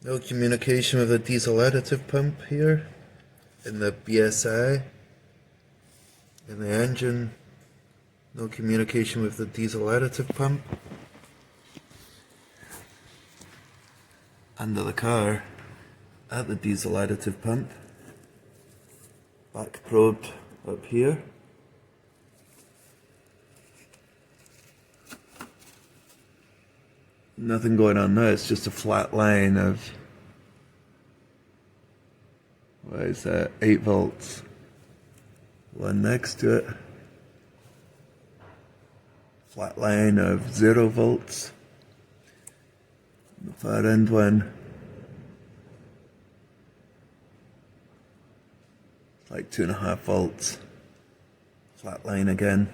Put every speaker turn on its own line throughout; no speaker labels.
No communication with the diesel additive pump here in the BSI. In the engine, no communication with the diesel additive pump. Under the car, at the diesel additive pump, back probed up here. Nothing going on there, it's just a flat line of, what is that, 8 volts. One next to it, flat line of 0 volts. The far end one, like 2.5 volts, flat line again.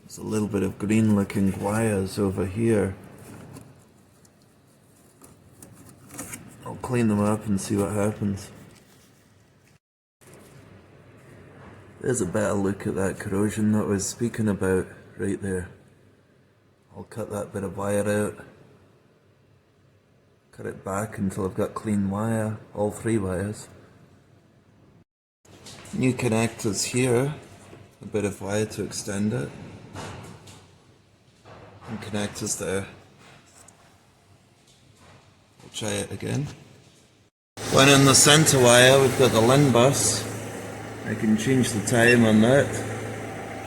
There's a little bit of green looking wires over here. I'll clean them up and see what happens. There's a better look at that corrosion that I was speaking about right there. I'll cut that bit of wire out. Cut it back until I've got clean wire, all 3 wires. New connectors here, a bit of wire to extend it. And connectors there. I'll try it again. One in the center wire, we've got the LIN bus. I can change the time on that.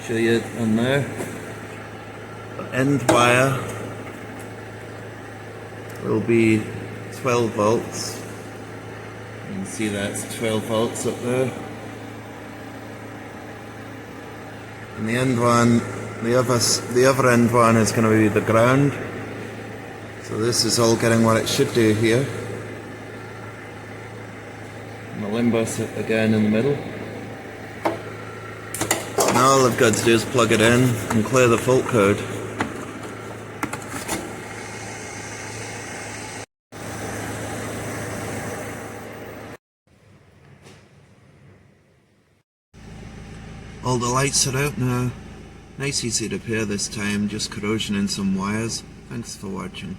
Show you it on there. The end wire will be 12 volts. You can see that's 12 volts up there. And the end one, the other end one is going to be the ground. So this is all getting what it should do here. And the LIN bus again in the middle. Now all I've got to do is plug it in and clear the fault code. All the lights are out now. Nice easy repair this time, just corrosion in some wires. Thanks for watching.